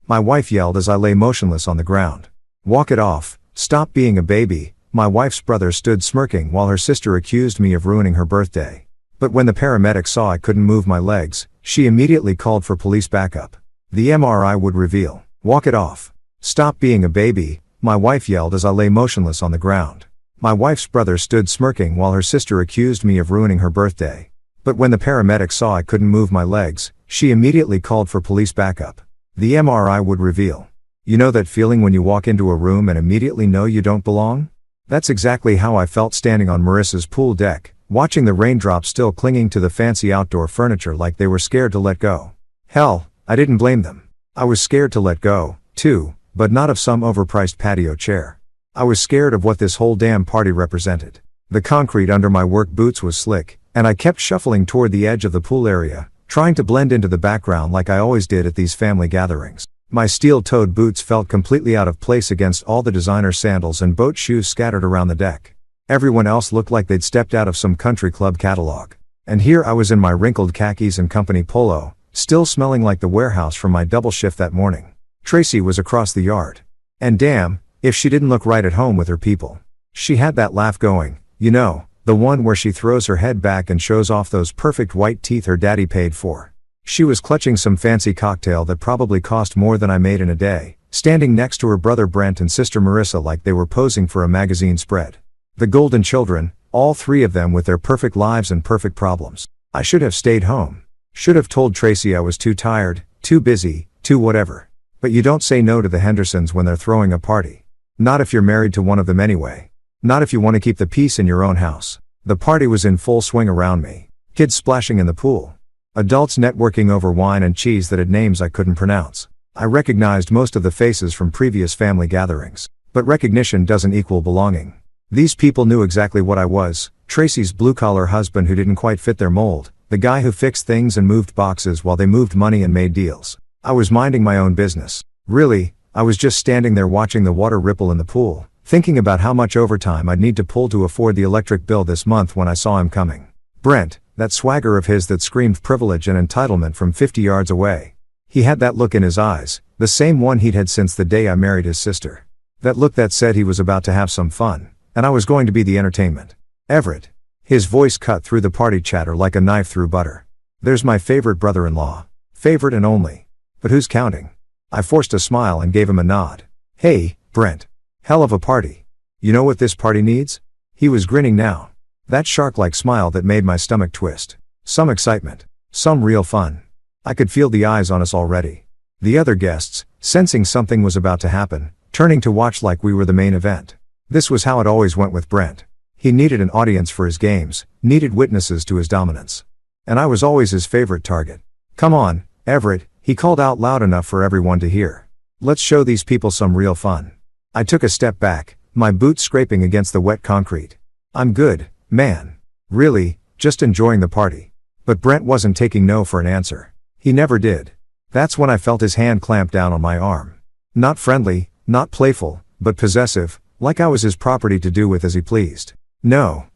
my wife yelled as I lay motionless on the ground. Walk it off, stop being a baby, my wife's brother stood smirking while her sister accused me of ruining her birthday. But when the paramedic saw I couldn't move my legs, she immediately called for police backup. The MRI would reveal. Walk it off. Stop being a baby, my wife yelled as I lay motionless on the ground. My wife's brother stood smirking while her sister accused me of ruining her birthday. But when the paramedic saw I couldn't move my legs, she immediately called for police backup. The MRI would reveal. You know that feeling when you walk into a room and immediately know you don't belong? That's exactly how I felt standing on Marissa's pool deck, watching the raindrops still clinging to the fancy outdoor furniture like they were scared to let go. Hell, I didn't blame them. I was scared to let go, too, but not of some overpriced patio chair. I was scared of what this whole damn party represented. The concrete under my work boots was slick, and I kept shuffling toward the edge of the pool area, trying to blend into the background like I always did at these family gatherings. My steel-toed boots felt completely out of place against all the designer sandals and boat shoes scattered around the deck. Everyone else looked like they'd stepped out of some country club catalog. And here I was in my wrinkled khakis and company polo, still smelling like the warehouse from my double shift that morning. Tracy was across the yard. And damn, if she didn't look right at home with her people. She had that laugh going, you know, the one where she throws her head back and shows off those perfect white teeth her daddy paid for. She was clutching some fancy cocktail that probably cost more than I made in a day, standing next to her brother Brent and sister Marissa like they were posing for a magazine spread. The golden children, all three of them with their perfect lives and perfect problems. I should have stayed home. Should have told Tracy I was too tired, too busy, too whatever. But you don't say no to the Hendersons when they're throwing a party. Not if you're married to one of them anyway. Not if you want to keep the peace in your own house. The party was in full swing around me. Kids splashing in the pool. Adults networking over wine and cheese that had names I couldn't pronounce. I recognized most of the faces from previous family gatherings. But recognition doesn't equal belonging. These people knew exactly what I was, Tracy's blue-collar husband who didn't quite fit their mold, the guy who fixed things and moved boxes while they moved money and made deals. I was minding my own business. Really, I was just standing there watching the water ripple in the pool, thinking about how much overtime I'd need to pull to afford the electric bill this month when I saw him coming. Brent, that swagger of his that screamed privilege and entitlement from 50 yards away. He had that look in his eyes, the same one he'd had since the day I married his sister. That look that said he was about to have some fun, and I was going to be the entertainment. Everett. His voice cut through the party chatter like a knife through butter. There's my favorite brother-in-law. Favorite and only. But who's counting? I forced a smile and gave him a nod. Hey, Brent. Hell of a party. You know what this party needs? He was grinning now. That shark-like smile that made my stomach twist. Some excitement. Some real fun. I could feel the eyes on us already. The other guests, sensing something was about to happen, turning to watch like we were the main event. This was how it always went with Brent. He needed an audience for his games, needed witnesses to his dominance. And I was always his favorite target. Come on, Everett, he called out loud enough for everyone to hear. Let's show these people some real fun. I took a step back, my boots scraping against the wet concrete. I'm good, man. Really, just enjoying the party. But Brent wasn't taking no for an answer. He never did. That's when I felt his hand clamp down on my arm. Not friendly, not playful, but possessive, like I was his property to do with as he pleased. No,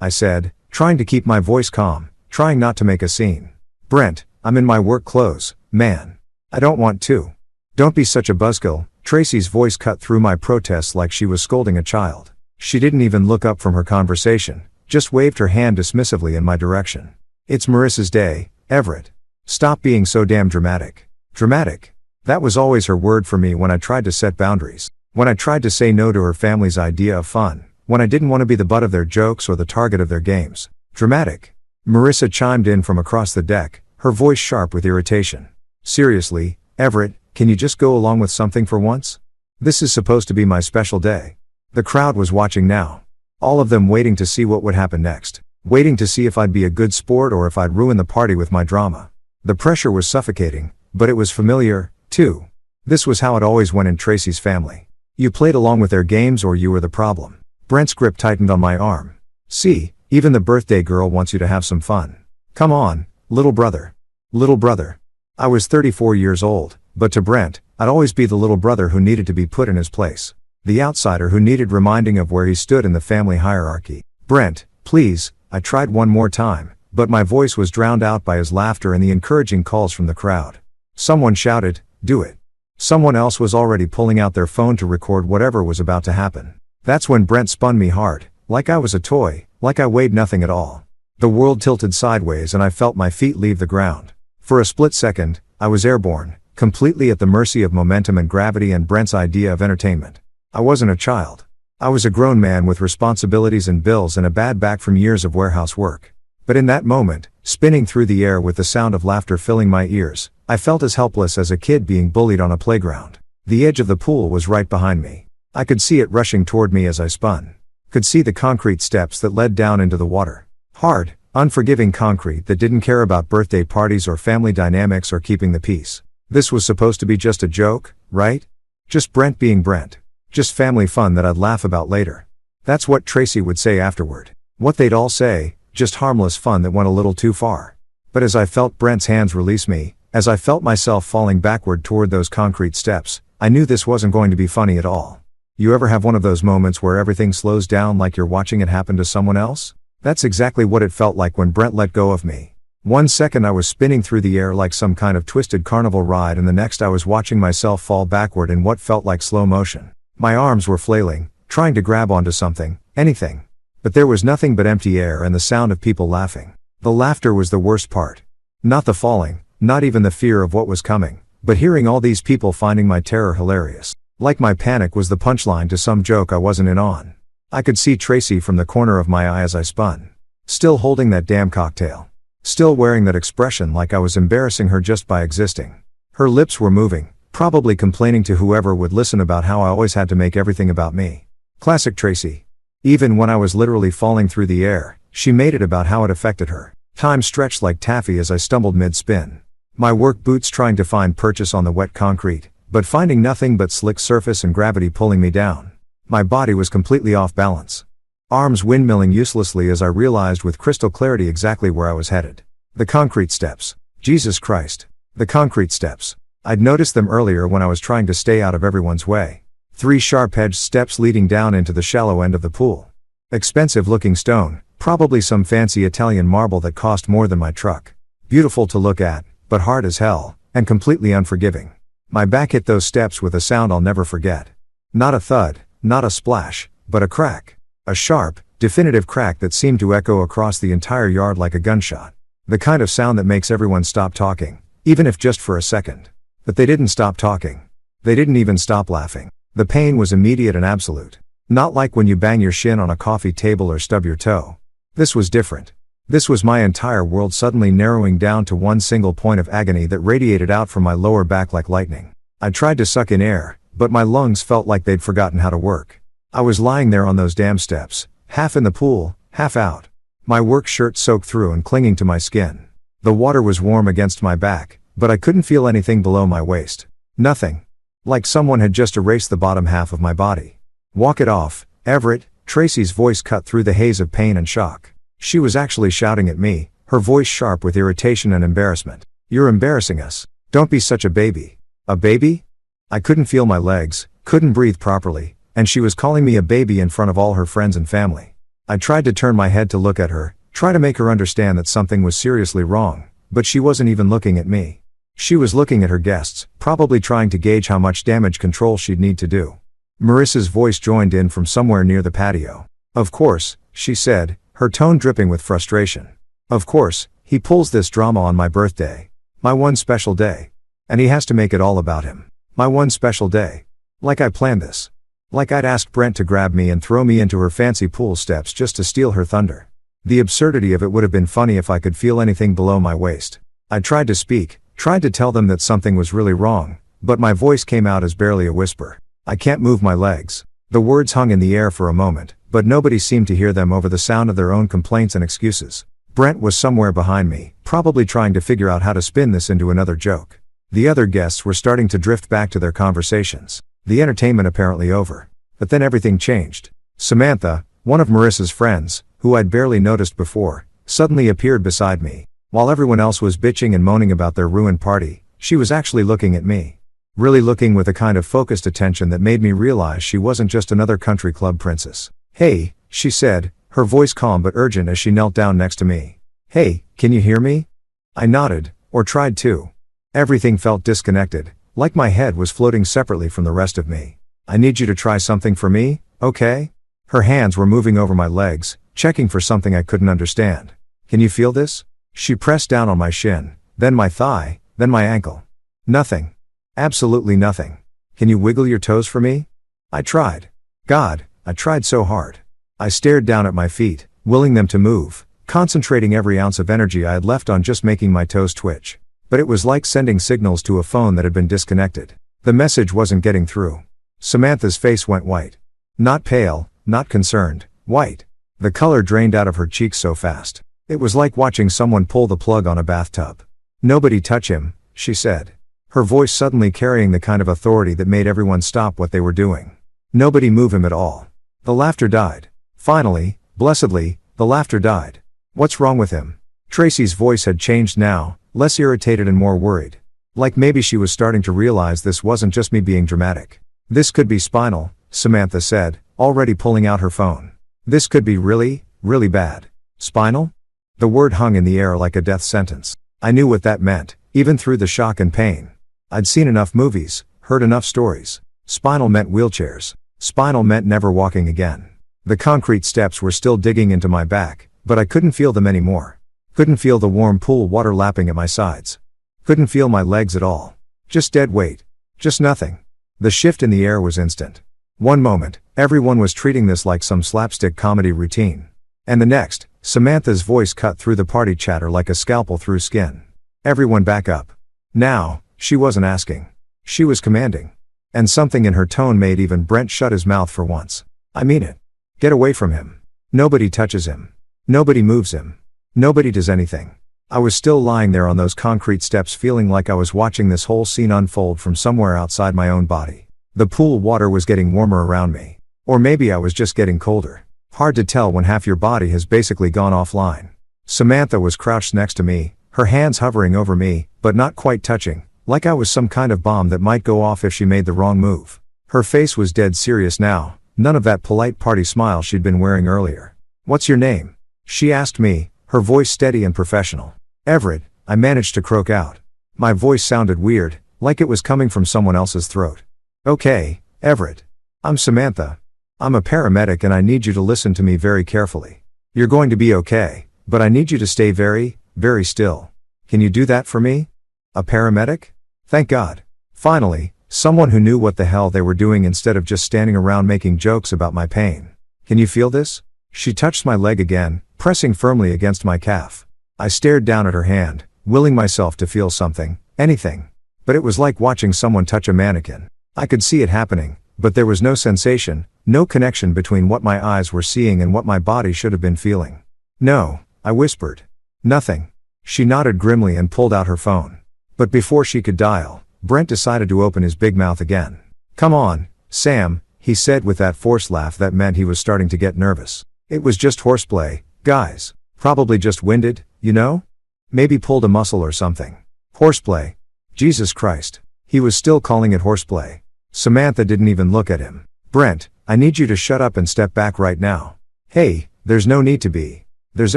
I said, trying to keep my voice calm, trying not to make a scene. Brent, I'm in my work clothes, man. I don't want to. Don't be such a buzzkill. Tracy's voice cut through my protests like she was scolding a child. She didn't even look up from her conversation, just waved her hand dismissively in my direction. It's Marissa's day, Everett. Stop being so damn dramatic. Dramatic. That was always her word for me when I tried to set boundaries. When I tried to say no to her family's idea of fun. When I didn't want to be the butt of their jokes or the target of their games. Dramatic. Marissa chimed in from across the deck, her voice sharp with irritation. Seriously, Everett, can you just go along with something for once? This is supposed to be my special day. The crowd was watching now. All of them waiting to see what would happen next. Waiting to see if I'd be a good sport or if I'd ruin the party with my drama. The pressure was suffocating, but it was familiar, too. This was how it always went in Tracy's family. You played along with their games or you were the problem. Brent's grip tightened on my arm. See, even the birthday girl wants you to have some fun. Come on, little brother. Little brother. I was 34 years old, but to Brent, I'd always be the little brother who needed to be put in his place. The outsider who needed reminding of where he stood in the family hierarchy. Brent, please, I tried one more time, but my voice was drowned out by his laughter and the encouraging calls from the crowd. Someone shouted, do it. Someone else was already pulling out their phone to record whatever was about to happen. That's when Brent spun me hard, like I was a toy, like I weighed nothing at all. The world tilted sideways and I felt my feet leave the ground. For a split second, I was airborne, completely at the mercy of momentum and gravity and Brent's idea of entertainment. I wasn't a child. I was a grown man with responsibilities and bills and a bad back from years of warehouse work. But in that moment, spinning through the air with the sound of laughter filling my ears, I felt as helpless as a kid being bullied on a playground. The edge of the pool was right behind me. I could see it rushing toward me as I spun. Could see the concrete steps that led down into the water. Hard, unforgiving concrete that didn't care about birthday parties or family dynamics or keeping the peace. This was supposed to be just a joke, right? Just Brent being Brent. Just family fun that I'd laugh about later. That's what Tracy would say afterward. What they'd all say, just harmless fun that went a little too far. But as I felt Brent's hands release me, as I felt myself falling backward toward those concrete steps, I knew this wasn't going to be funny at all. You ever have one of those moments where everything slows down like you're watching it happen to someone else? That's exactly what it felt like when Brent let go of me. 1 second I was spinning through the air like some kind of twisted carnival ride and the next I was watching myself fall backward in what felt like slow motion. My arms were flailing, trying to grab onto something, anything. But there was nothing but empty air and the sound of people laughing. The laughter was the worst part. Not the falling, not even the fear of what was coming, but hearing all these people finding my terror hilarious. Like my panic was the punchline to some joke I wasn't in on. I could see Tracy from the corner of my eye as I spun. Still holding that damn cocktail. Still wearing that expression like I was embarrassing her just by existing. Her lips were moving, probably complaining to whoever would listen about how I always had to make everything about me. Classic Tracy. Even when I was literally falling through the air, she made it about how it affected her. Time stretched like taffy as I stumbled mid-spin. My work boots trying to find purchase on the wet concrete, but finding nothing but slick surface and gravity pulling me down. My body was completely off balance. Arms windmilling uselessly as I realized with crystal clarity exactly where I was headed. The concrete steps. Jesus Christ. The concrete steps. I'd noticed them earlier when I was trying to stay out of everyone's way. 3 sharp-edged steps leading down into the shallow end of the pool. Expensive-looking stone, probably some fancy Italian marble that cost more than my truck. Beautiful to look at, but hard as hell, and completely unforgiving. My back hit those steps with a sound I'll never forget. Not a thud, not a splash, but a crack. A sharp, definitive crack that seemed to echo across the entire yard like a gunshot. The kind of sound that makes everyone stop talking, even if just for a second. But they didn't stop talking. They didn't even stop laughing. The pain was immediate and absolute. Not like when you bang your shin on a coffee table or stub your toe. This was different. This was my entire world suddenly narrowing down to one single point of agony that radiated out from my lower back like lightning. I tried to suck in air, but my lungs felt like they'd forgotten how to work. I was lying there on those damn steps, half in the pool, half out. My work shirt soaked through and clinging to my skin. The water was warm against my back, but I couldn't feel anything below my waist. Nothing. Like someone had just erased the bottom half of my body. Walk it off, Everett, Tracy's voice cut through the haze of pain and shock. She was actually shouting at me, her voice sharp with irritation and embarrassment. You're embarrassing us. Don't be such a baby. A baby? I couldn't feel my legs, couldn't breathe properly, and she was calling me a baby in front of all her friends and family. I tried to turn my head to look at her, try to make her understand that something was seriously wrong, but she wasn't even looking at me. She was looking at her guests, probably trying to gauge how much damage control she'd need to do. Marissa's voice joined in from somewhere near the patio. Of course, she said, her tone dripping with frustration. Of course, he pulls this drama on my birthday. My one special day. And he has to make it all about him. My one special day. Like I planned this. Like I'd asked Brent to grab me and throw me into her fancy pool steps just to steal her thunder. The absurdity of it would have been funny if I could feel anything below my waist. I tried to speak, tried to tell them that something was really wrong, but my voice came out as barely a whisper. I can't move my legs. The words hung in the air for a moment, but nobody seemed to hear them over the sound of their own complaints and excuses. Brent was somewhere behind me, probably trying to figure out how to spin this into another joke. The other guests were starting to drift back to their conversations. The entertainment apparently over. But then everything changed. Samantha, one of Marissa's friends, who I'd barely noticed before, suddenly appeared beside me. While everyone else was bitching and moaning about their ruined party, she was actually looking at me. Really looking with a kind of focused attention that made me realize she wasn't just another country club princess. Hey, she said, her voice calm but urgent as she knelt down next to me. Hey, can you hear me? I nodded, or tried to. Everything felt disconnected, Like my head was floating separately from the rest of me. I need you to try something for me, okay? Her hands were moving over my legs, checking for something I couldn't understand. Can you feel this? She pressed down on my shin, then my thigh, then my ankle. Nothing. Absolutely nothing. Can you wiggle your toes for me? I tried. God, I tried so hard. I stared down at my feet, willing them to move, concentrating every ounce of energy I had left on just making my toes twitch. But it was like sending signals to a phone that had been disconnected. The message wasn't getting through. Samantha's face went white. Not pale, not concerned, white. The color drained out of her cheeks so fast. It was like watching someone pull the plug on a bathtub. Nobody touch him, she said. Her voice suddenly carrying the kind of authority that made everyone stop what they were doing. Nobody move him at all. The laughter died. Finally, blessedly, the laughter died. What's wrong with him? Tracy's voice had changed now, less irritated and more worried. Like maybe she was starting to realize this wasn't just me being dramatic. This could be spinal, Samantha said, already pulling out her phone. This could be really, really bad. Spinal? The word hung in the air like a death sentence. I knew what that meant, even through the shock and pain. I'd seen enough movies, heard enough stories. Spinal meant wheelchairs. Spinal meant never walking again. The concrete steps were still digging into my back, but I couldn't feel them anymore. Couldn't feel the warm pool water lapping at my sides. Couldn't feel my legs at all. Just dead weight. Just nothing. The shift in the air was instant. One moment, everyone was treating this like some slapstick comedy routine. And the next, Samantha's voice cut through the party chatter like a scalpel through skin. Everyone back up. Now, she wasn't asking. She was commanding. And something in her tone made even Brent shut his mouth for once. I mean it. Get away from him. Nobody touches him. Nobody moves him. Nobody does anything. I was still lying there on those concrete steps feeling like I was watching this whole scene unfold from somewhere outside my own body. The pool water was getting warmer around me. Or maybe I was just getting colder. Hard to tell when half your body has basically gone offline. Samantha was crouched next to me, her hands hovering over me, but not quite touching, like I was some kind of bomb that might go off if she made the wrong move. Her face was dead serious now, none of that polite party smile she'd been wearing earlier. What's your name? She asked me, her voice steady and professional. Everett, I managed to croak out. My voice sounded weird, like it was coming from someone else's throat. Okay, Everett. I'm Samantha. I'm a paramedic and I need you to listen to me very carefully. You're going to be okay, but I need you to stay very, very still. Can you do that for me? A paramedic? Thank God. Finally, someone who knew what the hell they were doing instead of just standing around making jokes about my pain. Can you feel this? She touched my leg again, pressing firmly against my calf. I stared down at her hand, willing myself to feel something, anything. But it was like watching someone touch a mannequin. I could see it happening, but there was no sensation, no connection between what my eyes were seeing and what my body should have been feeling. No, I whispered. Nothing. She nodded grimly and pulled out her phone. But before she could dial, Brent decided to open his big mouth again. Come on, Sam, he said with that forced laugh that meant he was starting to get nervous. It was just horseplay, guys. Probably just winded, you know? Maybe pulled a muscle or something. Horseplay. Jesus Christ. He was still calling it horseplay. Samantha didn't even look at him. Brent, I need you to shut up and step back right now. Hey, there's no need to be. There's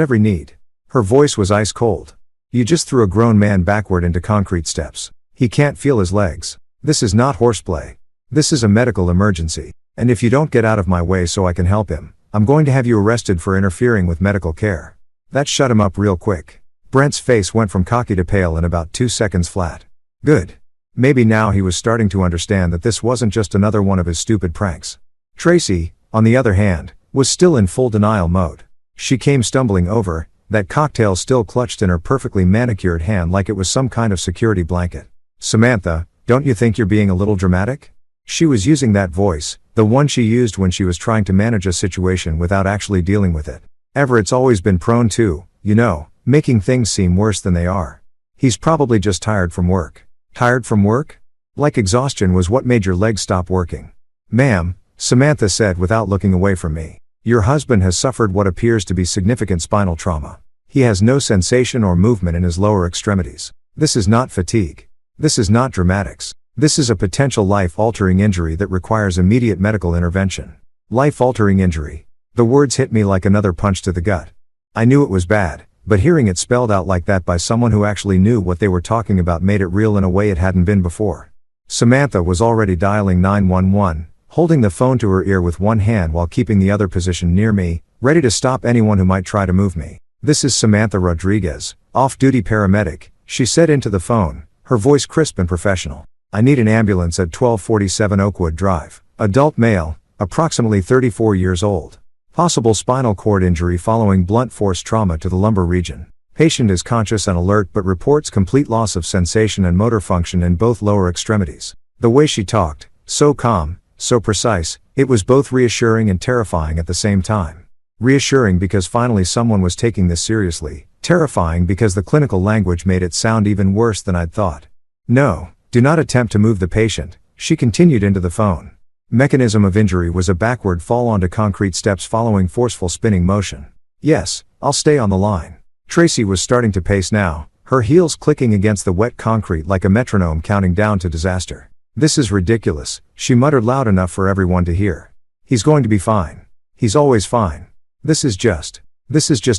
every need. Her voice was ice cold. You just threw a grown man backward into concrete steps. He can't feel his legs. This is not horseplay. This is a medical emergency. And if you don't get out of my way so I can help him, I'm going to have you arrested for interfering with medical care. That shut him up real quick. Brent's face went from cocky to pale in about 2 seconds flat. Good. Maybe now he was starting to understand that this wasn't just another one of his stupid pranks. Tracy, on the other hand, was still in full denial mode. She came stumbling over, that cocktail still clutched in her perfectly manicured hand like it was some kind of security blanket. Samantha, don't you think you're being a little dramatic? She was using that voice, the one she used when she was trying to manage a situation without actually dealing with it. Everett's always been prone to, you know, making things seem worse than they are. He's probably just tired from work. Tired from work? Like exhaustion was what made your legs stop working. Ma'am, Samantha said without looking away from me. Your husband has suffered what appears to be significant spinal trauma. He has no sensation or movement in his lower extremities. This is not fatigue. This is not dramatics. This is a potential life-altering injury that requires immediate medical intervention. Life-altering injury. The words hit me like another punch to the gut. I knew it was bad, but hearing it spelled out like that by someone who actually knew what they were talking about made it real in a way it hadn't been before. Samantha was already dialing 911, holding the phone to her ear with one hand while keeping the other positioned near me, ready to stop anyone who might try to move me. "This is Samantha Rodriguez, off-duty paramedic," she said into the phone, her voice crisp and professional. "I need an ambulance at 1247 Oakwood Drive. Adult male, approximately 34 years old. Possible spinal cord injury following blunt force trauma to the lumbar region. Patient is conscious and alert but reports complete loss of sensation and motor function in both lower extremities." The way she talked, so calm, so precise, it was both reassuring and terrifying at the same time. Reassuring because finally someone was taking this seriously, terrifying because the clinical language made it sound even worse than I'd thought. "No, do not attempt to move the patient," she continued into the phone. Mechanism of injury was a backward fall onto concrete steps following forceful spinning motion. "Yes, I'll stay on the line." Tracy was starting to pace now, her heels clicking against the wet concrete like a metronome counting down to disaster. "This is ridiculous," she muttered loud enough for everyone to hear. "He's going to be fine. He's always fine. This is just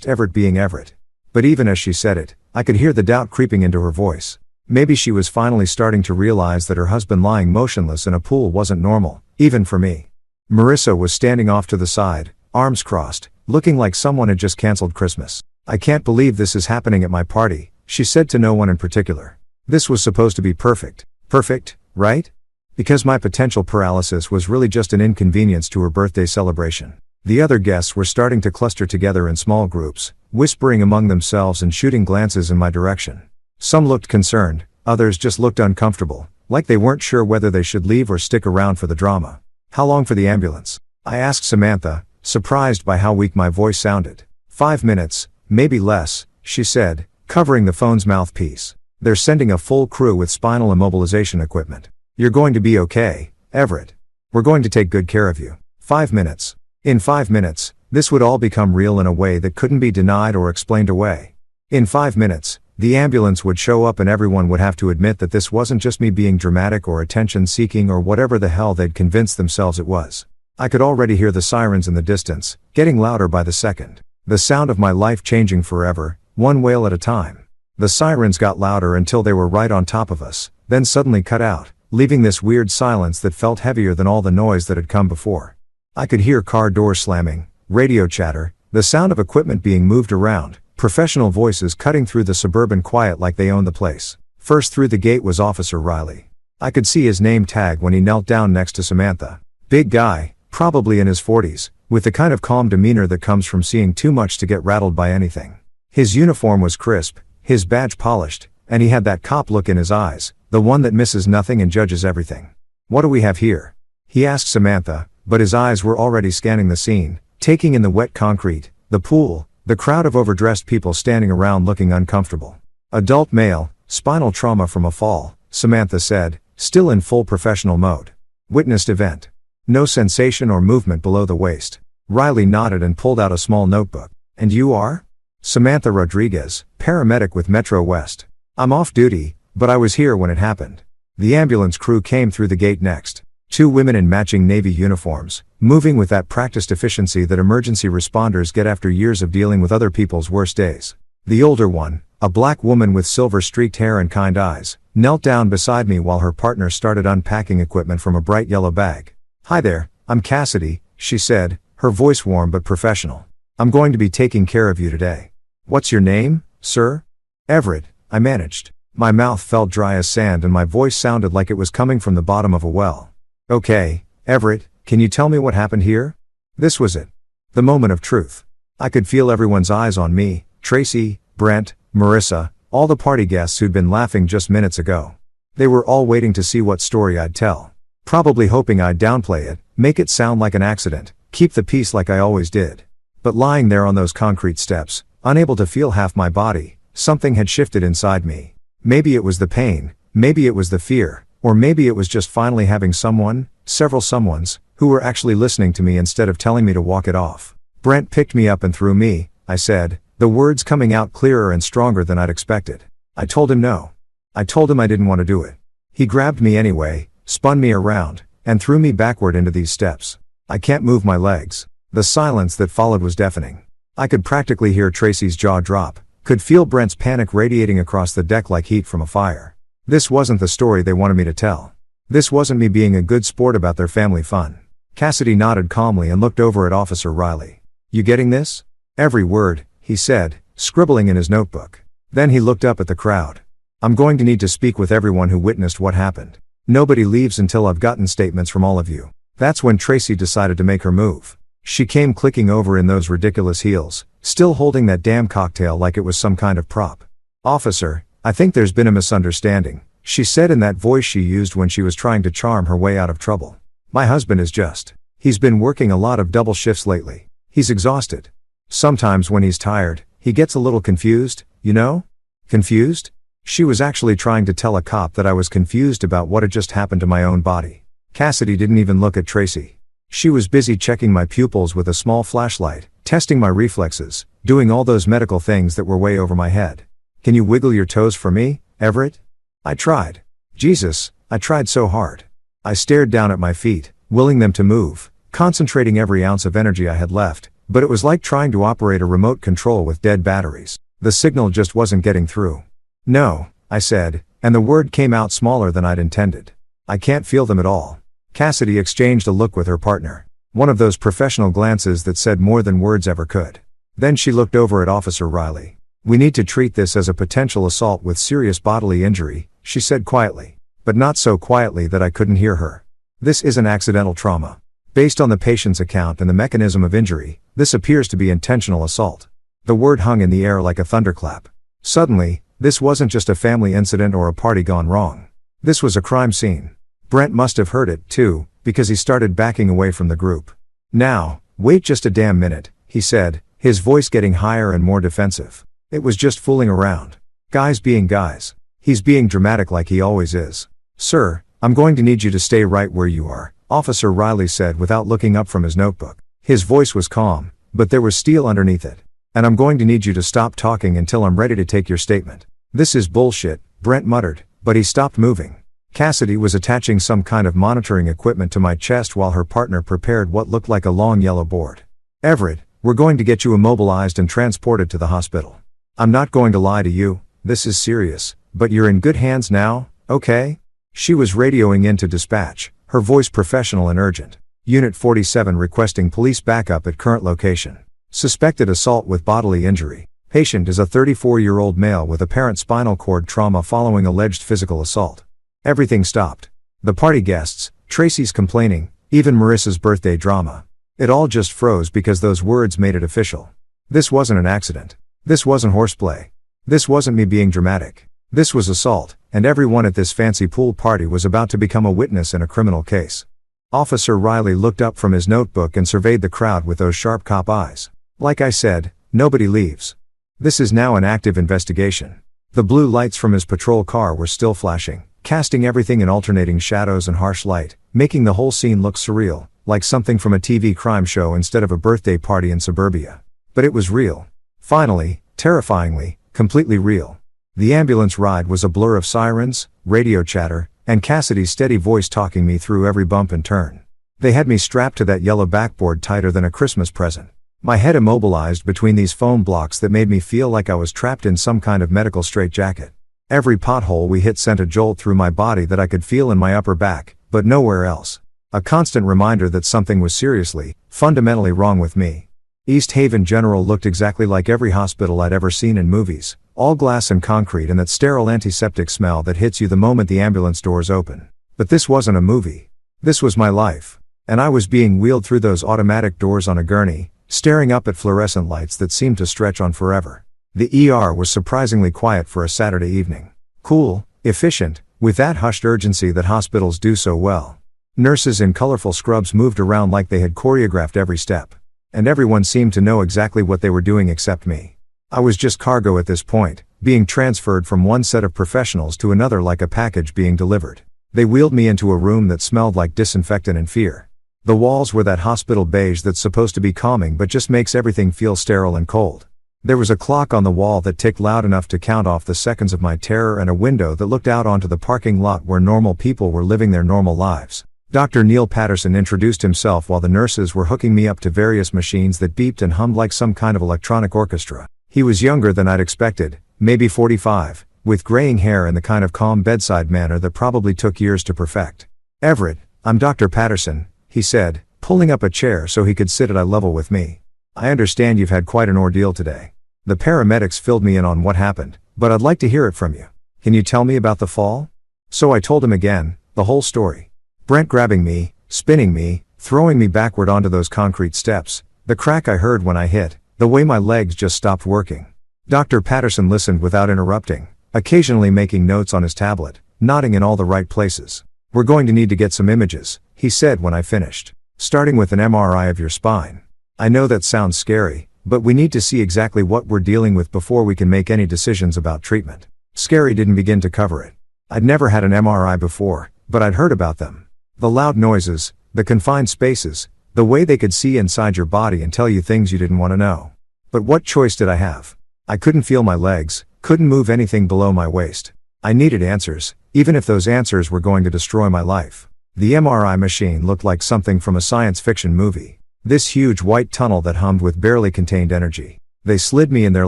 Everett being Everett." But even as she said it, I could hear the doubt creeping into her voice. Maybe she was finally starting to realize that her husband lying motionless in a pool wasn't normal, even for me. Marissa was standing off to the side, arms crossed, looking like someone had just canceled Christmas. "I can't believe this is happening at my party," she said to no one in particular. "This was supposed to be perfect. Perfect, right? Because my potential paralysis was really just an inconvenience to her birthday celebration." The other guests were starting to cluster together in small groups, whispering among themselves and shooting glances in my direction. Some looked concerned, others just looked uncomfortable, like they weren't sure whether they should leave or stick around for the drama. "How long for the ambulance?" I asked Samantha, surprised by how weak my voice sounded. 5 minutes, maybe less," she said, covering the phone's mouthpiece. "They're sending a full crew with spinal immobilization equipment. You're going to be okay, Everett. We're going to take good care of you." 5 minutes. In 5 minutes, this would all become real in a way that couldn't be denied or explained away. In 5 minutes, the ambulance would show up and everyone would have to admit that this wasn't just me being dramatic or attention-seeking or whatever the hell they'd convinced themselves it was. I could already hear the sirens in the distance, getting louder by the second. The sound of my life changing forever, one wail at a time. The sirens got louder until they were right on top of us, then suddenly cut out, leaving this weird silence that felt heavier than all the noise that had come before. I could hear car doors slamming, radio chatter, the sound of equipment being moved around, professional voices cutting through the suburban quiet like they owned the place. First through the gate was Officer Riley. I could see his name tag when he knelt down next to Samantha. Big guy, probably in his 40s, with the kind of calm demeanor that comes from seeing too much to get rattled by anything. His uniform was crisp, his badge polished, and he had that cop look in his eyes, the one that misses nothing and judges everything. "What do we have here?" he asked Samantha, but his eyes were already scanning the scene, taking in the wet concrete, the pool, the crowd of overdressed people standing around looking uncomfortable. "Adult male, spinal trauma from a fall," Samantha said, still in full professional mode. "Witnessed event. No sensation or movement below the waist." Riley nodded and pulled out a small notebook. "And you are?" "Samantha Rodriguez, paramedic with Metro West. I'm off duty, but I was here when it happened." The ambulance crew came through the gate next. 2 women in matching Navy uniforms, moving with that practiced efficiency that emergency responders get after years of dealing with other people's worst days. The older one, a black woman with silver-streaked hair and kind eyes, knelt down beside me while her partner started unpacking equipment from a bright yellow bag. "Hi there, I'm Cassidy," she said, her voice warm but professional. "I'm going to be taking care of you today." "What's your name, sir?" "Everett," I managed. My mouth felt dry as sand and my voice sounded like it was coming from the bottom of a well. "Okay, Everett, can you tell me what happened here?" This was it. The moment of truth. I could feel everyone's eyes on me, Tracy, Brent, Marissa, all the party guests who'd been laughing just minutes ago. They were all waiting to see what story I'd tell. Probably hoping I'd downplay it, make it sound like an accident, keep the peace like I always did. But lying there on those concrete steps, unable to feel half my body, something had shifted inside me. Maybe it was the pain, maybe it was the fear, or maybe it was just finally having someone, several someones, who were actually listening to me instead of telling me to walk it off. "Brent picked me up and threw me," I said, the words coming out clearer and stronger than I'd expected. I told him no. I told him I didn't want to do it. He grabbed me anyway, spun me around, and threw me backward into these steps. I can't move my legs. The silence that followed was deafening. I could practically hear Tracy's jaw drop, could feel Brent's panic radiating across the deck like heat from a fire. This wasn't the story they wanted me to tell. This wasn't me being a good sport about their family fun. Cassidy nodded calmly and looked over at Officer Riley. You getting this? Every word, he said, scribbling in his notebook. Then he looked up at the crowd. I'm going to need to speak with everyone who witnessed what happened. Nobody leaves until I've gotten statements from all of you. That's when Tracy decided to make her move. She came clicking over in those ridiculous heels, still holding that damn cocktail like it was some kind of prop. Officer, I think there's been a misunderstanding, she said in that voice she used when she was trying to charm her way out of trouble. My husband is just. He's been working a lot of double shifts lately. He's exhausted. Sometimes when he's tired, he gets a little confused, you know? Confused? She was actually trying to tell a cop that I was confused about what had just happened to my own body. Cassidy didn't even look at Tracy. She was busy checking my pupils with a small flashlight, testing my reflexes, doing all those medical things that were way over my head. Can you wiggle your toes for me, Everett? I tried. Jesus, I tried so hard. I stared down at my feet, willing them to move, concentrating every ounce of energy I had left, but it was like trying to operate a remote control with dead batteries. The signal just wasn't getting through. No, I said, and the word came out smaller than I'd intended. I can't feel them at all. Cassidy exchanged a look with her partner. One of those professional glances that said more than words ever could. Then she looked over at Officer Riley. We need to treat this as a potential assault with serious bodily injury, she said quietly. But not so quietly that I couldn't hear her. This isn't accidental trauma. Based on the patient's account and the mechanism of injury, this appears to be intentional assault. The word hung in the air like a thunderclap. Suddenly, this wasn't just a family incident or a party gone wrong. This was a crime scene. Brent must have heard it, too, because he started backing away from the group. Now, wait just a damn minute, he said, his voice getting higher and more defensive. It was just fooling around. Guys being guys. He's being dramatic like he always is. Sir, I'm going to need you to stay right where you are, Officer Riley said without looking up from his notebook. His voice was calm, but there was steel underneath it. And I'm going to need you to stop talking until I'm ready to take your statement. This is bullshit, Brent muttered, but he stopped moving. Cassidy was attaching some kind of monitoring equipment to my chest while her partner prepared what looked like a long yellow board. Everett, we're going to get you immobilized and transported to the hospital. I'm not going to lie to you, this is serious, but you're in good hands now, okay? She was radioing into dispatch, her voice professional and urgent. Unit 47 requesting police backup at current location. Suspected assault with bodily injury. Patient is a 34-year-old male with apparent spinal cord trauma following alleged physical assault. Everything stopped. The party guests, Tracy's complaining, even Marissa's birthday drama. It all just froze because those words made it official. This wasn't an accident. This wasn't horseplay. This wasn't me being dramatic. This was assault, and everyone at this fancy pool party was about to become a witness in a criminal case. Officer Riley looked up from his notebook and surveyed the crowd with those sharp cop eyes. Like I said, nobody leaves. This is now an active investigation. The blue lights from his patrol car were still flashing, casting everything in alternating shadows and harsh light, making the whole scene look surreal, like something from a TV crime show instead of a birthday party in suburbia. But it was real. Finally, terrifyingly, completely real. The ambulance ride was a blur of sirens, radio chatter, and Cassidy's steady voice talking me through every bump and turn. They had me strapped to that yellow backboard tighter than a Christmas present. My head immobilized between these foam blocks that made me feel like I was trapped in some kind of medical straitjacket. Every pothole we hit sent a jolt through my body that I could feel in my upper back, but nowhere else. A constant reminder that something was seriously, fundamentally wrong with me. East Haven General looked exactly like every hospital I'd ever seen in movies, all glass and concrete and that sterile antiseptic smell that hits you the moment the ambulance doors open. But this wasn't a movie. This was my life. And I was being wheeled through those automatic doors on a gurney, staring up at fluorescent lights that seemed to stretch on forever. The ER was surprisingly quiet for a Saturday evening. Cool, efficient, with that hushed urgency that hospitals do so well. Nurses in colorful scrubs moved around like they had choreographed every step. And everyone seemed to know exactly what they were doing except me. I was just cargo at this point, being transferred from one set of professionals to another like a package being delivered. They wheeled me into a room that smelled like disinfectant and fear. The walls were that hospital beige that's supposed to be calming but just makes everything feel sterile and cold. There was a clock on the wall that ticked loud enough to count off the seconds of my terror and a window that looked out onto the parking lot where normal people were living their normal lives. Dr. Neil Patterson introduced himself while the nurses were hooking me up to various machines that beeped and hummed like some kind of electronic orchestra. He was younger than I'd expected, maybe 45, with graying hair and the kind of calm bedside manner that probably took years to perfect. Everett, I'm Dr. Patterson, he said, pulling up a chair so he could sit at eye level with me. I understand you've had quite an ordeal today. The paramedics filled me in on what happened, but I'd like to hear it from you. Can you tell me about the fall? So I told him again, the whole story. Brent grabbing me, spinning me, throwing me backward onto those concrete steps, the crack I heard when I hit, the way my legs just stopped working. Dr. Patterson listened without interrupting, occasionally making notes on his tablet, nodding in all the right places. We're going to need to get some images, he said when I finished. Starting with an MRI of your spine. I know that sounds scary, but we need to see exactly what we're dealing with before we can make any decisions about treatment. Scary didn't begin to cover it. I'd never had an MRI before, but I'd heard about them. The loud noises, the confined spaces, the way they could see inside your body and tell you things you didn't want to know. But what choice did I have? I couldn't feel my legs, couldn't move anything below my waist. I needed answers, even if those answers were going to destroy my life. The MRI machine looked like something from a science fiction movie. This huge white tunnel that hummed with barely contained energy. They slid me in there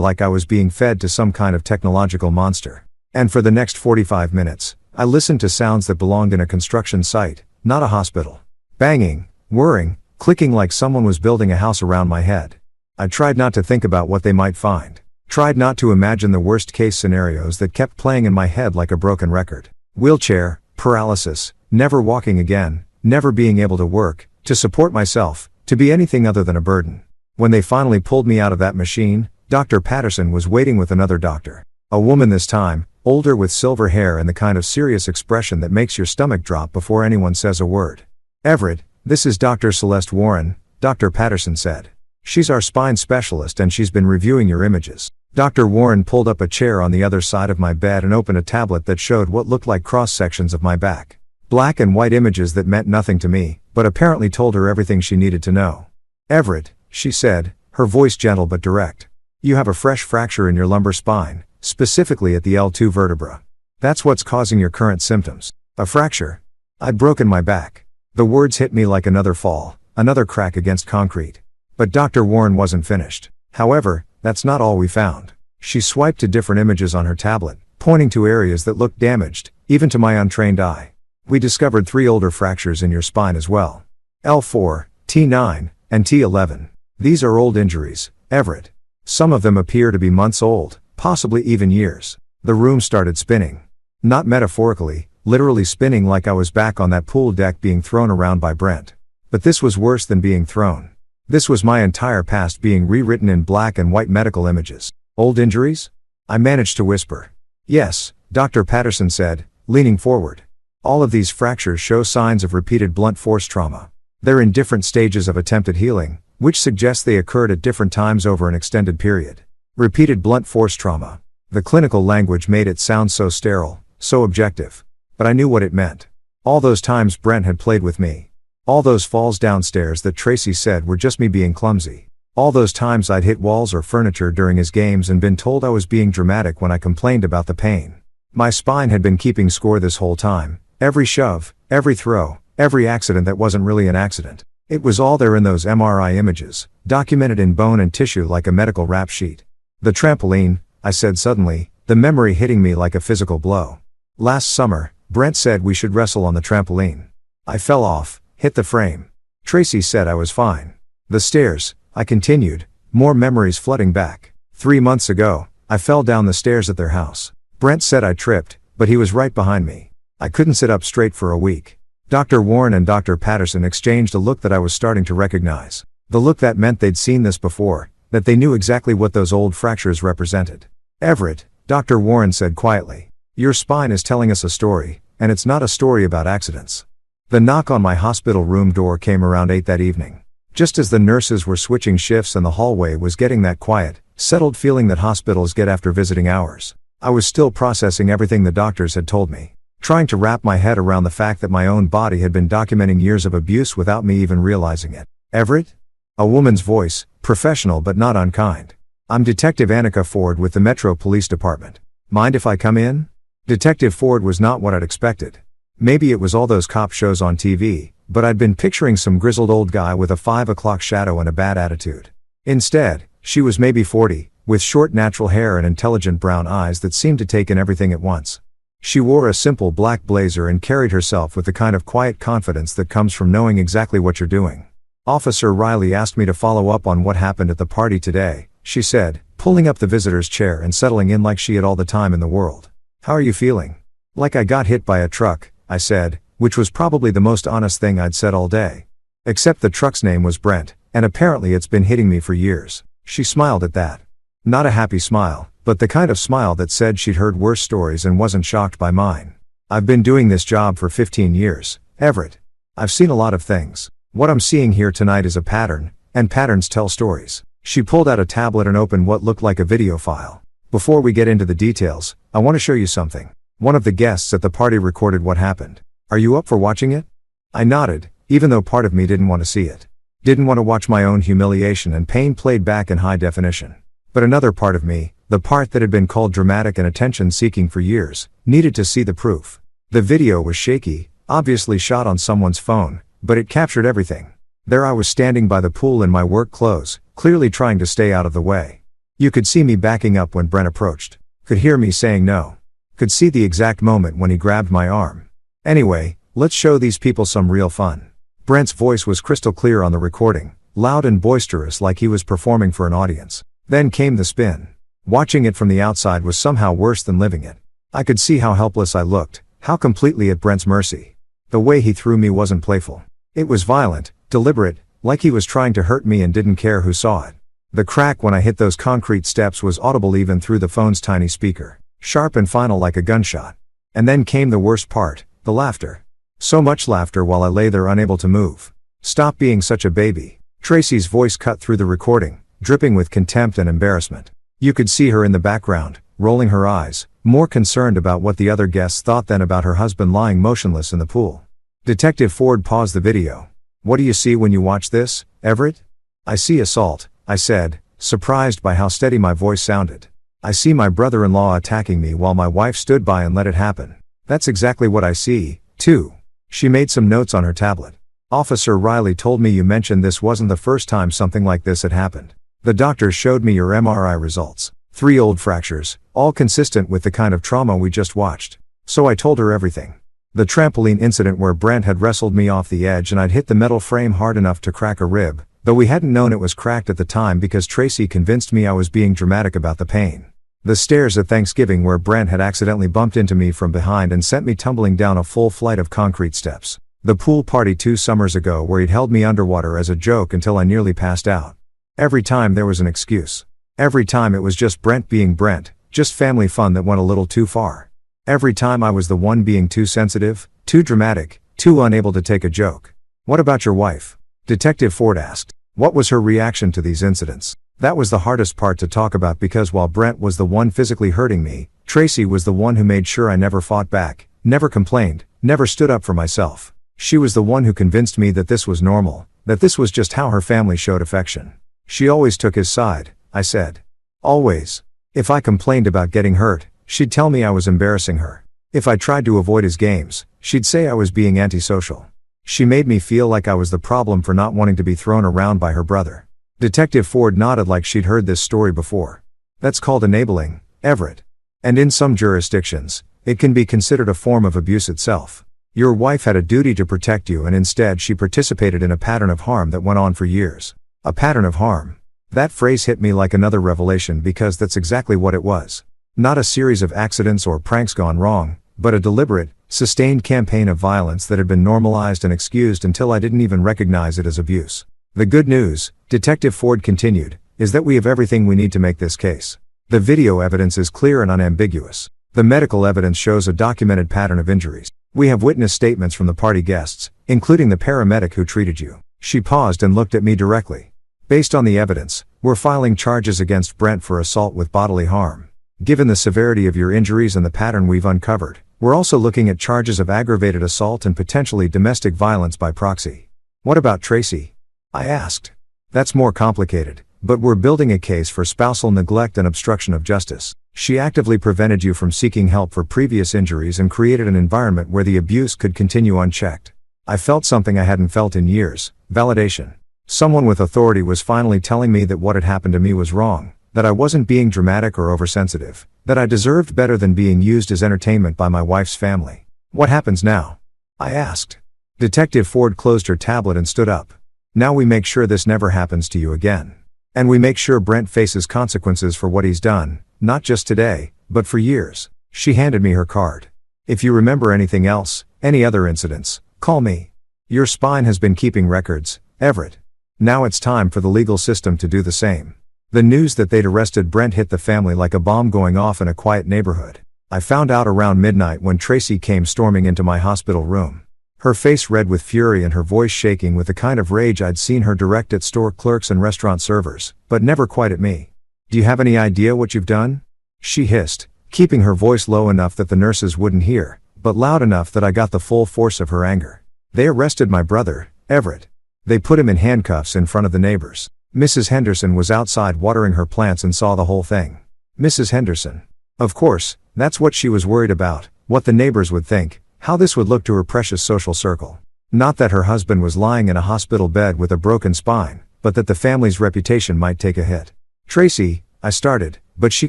like I was being fed to some kind of technological monster. And for the next 45 minutes, I listened to sounds that belonged in a construction site, not a hospital. Banging, whirring, clicking like someone was building a house around my head. I tried not to think about what they might find. Tried not to imagine the worst case scenarios that kept playing in my head like a broken record. Wheelchair, paralysis, never walking again, never being able to work, to support myself, to be anything other than a burden. When they finally pulled me out of that machine, Dr. Patterson was waiting with another doctor. A woman this time, older with silver hair and the kind of serious expression that makes your stomach drop before anyone says a word. Everett, this is Dr. Celeste Warren, Dr. Patterson said. She's our spine specialist and she's been reviewing your images. Dr. Warren pulled up a chair on the other side of my bed and opened a tablet that showed what looked like cross-sections of my back. Black and white images that meant nothing to me, but apparently told her everything she needed to know. Everett, she said, her voice gentle but direct. You have a fresh fracture in your lumbar spine, specifically at the L2 vertebra. That's what's causing your current symptoms. A fracture? I'd broken my back. The words hit me like another fall, another crack against concrete. But Dr. Warren wasn't finished. However, that's not all we found. She swiped to different images on her tablet, pointing to areas that looked damaged, even to my untrained eye. We discovered 3 older fractures in your spine as well. L4, T9, and T11. These are old injuries, Everett. Some of them appear to be months old, possibly even years. The room started spinning. Not metaphorically, literally spinning like I was back on that pool deck being thrown around by Brent. But this was worse than being thrown. This was my entire past being rewritten in black and white medical images. Old injuries? I managed to whisper. Yes, Dr. Patterson said, leaning forward. All of these fractures show signs of repeated blunt force trauma. They're in different stages of attempted healing, which suggests they occurred at different times over an extended period. Repeated blunt force trauma. The clinical language made it sound so sterile, so objective. But I knew what it meant. All those times Brent had played with me. All those falls downstairs that Tracy said were just me being clumsy. All those times I'd hit walls or furniture during his games and been told I was being dramatic when I complained about the pain. My spine had been keeping score this whole time. Every shove, every throw, every accident that wasn't really an accident. It was all there in those MRI images, documented in bone and tissue like a medical rap sheet. The trampoline, I said suddenly, the memory hitting me like a physical blow. Last summer, Brent said we should wrestle on the trampoline. I fell off, hit the frame. Tracy said I was fine. The stairs, I continued, more memories flooding back. 3 months ago, I fell down the stairs at their house. Brent said I tripped, but he was right behind me. I couldn't sit up straight for a week. Dr. Warren and Dr. Patterson exchanged a look that I was starting to recognize. The look that meant they'd seen this before, that they knew exactly what those old fractures represented. Everett, Dr. Warren said quietly. Your spine is telling us a story, and it's not a story about accidents. The knock on my hospital room door came around 8 that evening. Just as the nurses were switching shifts and the hallway was getting that quiet, settled feeling that hospitals get after visiting hours. I was still processing everything the doctors had told me. Trying to wrap my head around the fact that my own body had been documenting years of abuse without me even realizing it. Everett? A woman's voice, professional but not unkind. I'm Detective Annika Ford with the Metro Police Department. Mind if I come in? Detective Ford was not what I'd expected. Maybe it was all those cop shows on TV, but I'd been picturing some grizzled old guy with a 5 o'clock shadow and a bad attitude. Instead, she was maybe 40, with short natural hair and intelligent brown eyes that seemed to take in everything at once. She wore a simple black blazer and carried herself with the kind of quiet confidence that comes from knowing exactly what you're doing. Officer Riley asked me to follow up on what happened at the party today, she said, pulling up the visitor's chair and settling in like she had all the time in the world. How are you feeling? Like I got hit by a truck, I said, which was probably the most honest thing I'd said all day. Except the truck's name was Brent, and apparently it's been hitting me for years. She smiled at that. Not a happy smile, but the kind of smile that said she'd heard worse stories and wasn't shocked by mine. I've been doing this job for 15 years, Everett. I've seen a lot of things. What I'm seeing here tonight is a pattern, and patterns tell stories. She pulled out a tablet and opened what looked like a video file. Before we get into the details, I want to show you something. One of the guests at the party recorded what happened. Are you up for watching it? I nodded, even though part of me didn't want to see it. Didn't want to watch my own humiliation and pain played back in high definition. But another part of me, the part that had been called dramatic and attention-seeking for years, needed to see the proof. The video was shaky, obviously shot on someone's phone, but it captured everything. There I was standing by the pool in my work clothes, clearly trying to stay out of the way. You could see me backing up when Brent approached. Could hear me saying no. Could see the exact moment when he grabbed my arm. Anyway, let's show these people some real fun. Brent's voice was crystal clear on the recording, loud and boisterous like he was performing for an audience. Then came the spin. Watching it from the outside was somehow worse than living it. I could see how helpless I looked, how completely at Brent's mercy. The way he threw me wasn't playful. It was violent, deliberate, like he was trying to hurt me and didn't care who saw it. The crack when I hit those concrete steps was audible even through the phone's tiny speaker, sharp and final like a gunshot. And then came the worst part, the laughter. So much laughter while I lay there unable to move. Stop being such a baby. Tracy's voice cut through the recording, dripping with contempt and embarrassment. You could see her in the background, rolling her eyes, more concerned about what the other guests thought than about her husband lying motionless in the pool. Detective Ford paused the video. What do you see when you watch this, Everett? I see assault, I said, surprised by how steady my voice sounded. I see my brother-in-law attacking me while my wife stood by and let it happen. That's exactly what I see, too. She made some notes on her tablet. Officer Riley told me you mentioned this wasn't the first time something like this had happened. The doctors showed me your MRI results. 3 old fractures, all consistent with the kind of trauma we just watched. So I told her everything. The trampoline incident where Brent had wrestled me off the edge and I'd hit the metal frame hard enough to crack a rib, though we hadn't known it was cracked at the time because Tracy convinced me I was being dramatic about the pain. The stairs at Thanksgiving where Brent had accidentally bumped into me from behind and sent me tumbling down a full flight of concrete steps. The pool party 2 summers ago where he'd held me underwater as a joke until I nearly passed out. Every time there was an excuse. Every time it was just Brent being Brent, just family fun that went a little too far. Every time I was the one being too sensitive, too dramatic, too unable to take a joke. What about your wife? Detective Ford asked. What was her reaction to these incidents? That was the hardest part to talk about because while Brent was the one physically hurting me, Tracy was the one who made sure I never fought back, never complained, never stood up for myself. She was the one who convinced me that this was normal, that this was just how her family showed affection. She always took his side, I said. Always. If I complained about getting hurt, she'd tell me I was embarrassing her. If I tried to avoid his games, she'd say I was being antisocial. She made me feel like I was the problem for not wanting to be thrown around by her brother. Detective Ford nodded like she'd heard this story before. That's called enabling, Everett. And in some jurisdictions, it can be considered a form of abuse itself. Your wife had a duty to protect you and instead she participated in a pattern of harm that went on for years. A pattern of harm. That phrase hit me like another revelation because that's exactly what it was. Not a series of accidents or pranks gone wrong, but a deliberate, sustained campaign of violence that had been normalized and excused until I didn't even recognize it as abuse. The good news, Detective Ford continued, is that we have everything we need to make this case. The video evidence is clear and unambiguous. The medical evidence shows a documented pattern of injuries. We have witness statements from the party guests, including the paramedic who treated you. She paused and looked at me directly. Based on the evidence, we're filing charges against Brent for assault with bodily harm. Given the severity of your injuries and the pattern we've uncovered, we're also looking at charges of aggravated assault and potentially domestic violence by proxy. What about Tracy? I asked. That's more complicated, but we're building a case for spousal neglect and obstruction of justice. She actively prevented you from seeking help for previous injuries and created an environment where the abuse could continue unchecked. I felt something I hadn't felt in years, validation. Someone with authority was finally telling me that what had happened to me was wrong, that I wasn't being dramatic or oversensitive, That I deserved better than being used as entertainment by my wife's family. What happens now? I asked. Detective Ford closed her tablet and stood up. Now we make sure this never happens to you again. And we make sure Brent faces consequences for what he's done, not just today, but for years. She handed me her card. If you remember anything else, any other incidents, call me. Your spine has been keeping records, Everett. Now it's time for the legal system to do the same. The news that they'd arrested Brent hit the family like a bomb going off in a quiet neighborhood. I found out around midnight when Tracy came storming into my hospital room. Her face red with fury and her voice shaking with the kind of rage I'd seen her direct at store clerks and restaurant servers, but never quite at me. Do you have any idea what you've done? She hissed, keeping her voice low enough that the nurses wouldn't hear, but loud enough that I got the full force of her anger. They arrested my brother, Everett. They put him in handcuffs in front of the neighbors. Mrs. Henderson was outside watering her plants and saw the whole thing. Mrs. Henderson. Of course, that's what she was worried about, what the neighbors would think, how this would look to her precious social circle. Not that her husband was lying in a hospital bed with a broken spine, but that the family's reputation might take a hit. Tracy, I started, but she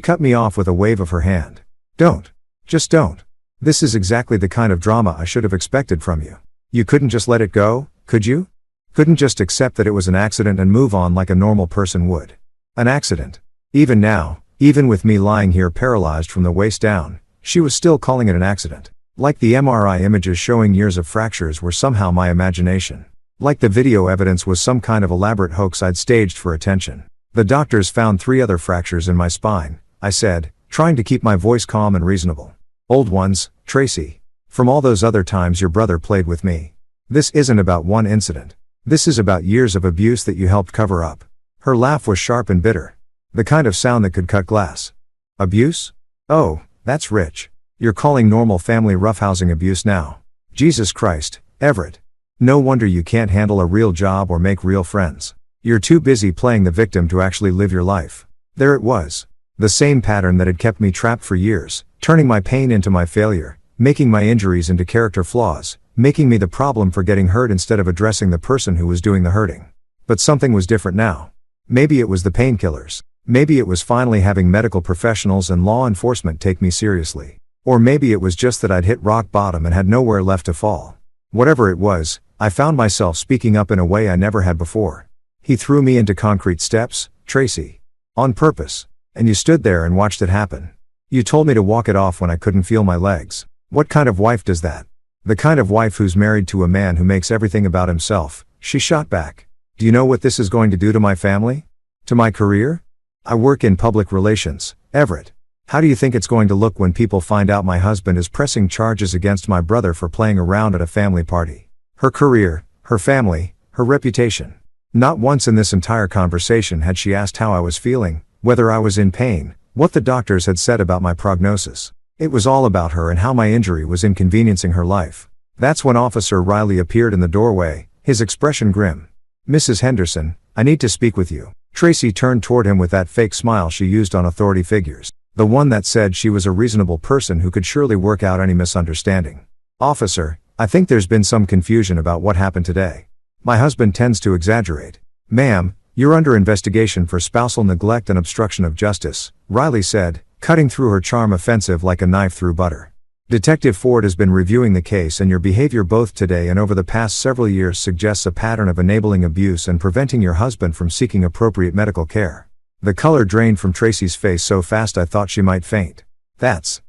cut me off with a wave of her hand. Don't. Just don't. This is exactly the kind of drama I should have expected from you. You couldn't just let it go, could you? Couldn't just accept that it was an accident and move on like a normal person would. An accident. Even now, even with me lying here paralyzed from the waist down, she was still calling it an accident. Like the MRI images showing years of fractures were somehow my imagination. Like the video evidence was some kind of elaborate hoax I'd staged for attention. The doctors found 3 other fractures in my spine, I said, trying to keep my voice calm and reasonable. Old ones, Tracy. From all those other times your brother played with me. This isn't about one incident. This is about years of abuse that you helped cover up. Her laugh was sharp and bitter. The kind of sound that could cut glass. Abuse? Oh, that's rich. You're calling normal family roughhousing abuse now. Jesus Christ, Everett. No wonder you can't handle a real job or make real friends. You're too busy playing the victim to actually live your life. There it was. The same pattern that had kept me trapped for years, turning my pain into my failure, making my injuries into character flaws, making me the problem for getting hurt instead of addressing the person who was doing the hurting. But something was different now. Maybe it was the painkillers. Maybe it was finally having medical professionals and law enforcement take me seriously. Or maybe it was just that I'd hit rock bottom and had nowhere left to fall. Whatever it was, I found myself speaking up in a way I never had before. He threw me into concrete steps, Tracy. On purpose. And you stood there and watched it happen. You told me to walk it off when I couldn't feel my legs. What kind of wife does that? The kind of wife who's married to a man who makes everything about himself, she shot back. Do you know what this is going to do to my family? To my career? I work in public relations, Everett. How do you think it's going to look when people find out my husband is pressing charges against my brother for playing around at a family party? Her career, her family, her reputation. Not once in this entire conversation had she asked how I was feeling, whether I was in pain, what the doctors had said about my prognosis. It was all about her and how my injury was inconveniencing her life. That's when Officer Riley appeared in the doorway, his expression grim. Mrs. Henderson, I need to speak with you. Tracy turned toward him with that fake smile she used on authority figures. The one that said she was a reasonable person who could surely work out any misunderstanding. Officer, I think there's been some confusion about what happened today. My husband tends to exaggerate. Ma'am, you're under investigation for spousal neglect and obstruction of justice, Riley said, cutting through her charm offensive like a knife through butter. Detective Ford has been reviewing the case and your behavior both today and over the past several years suggests a pattern of enabling abuse and preventing your husband from seeking appropriate medical care. The color drained from Tracy's face so fast I thought she might faint. That's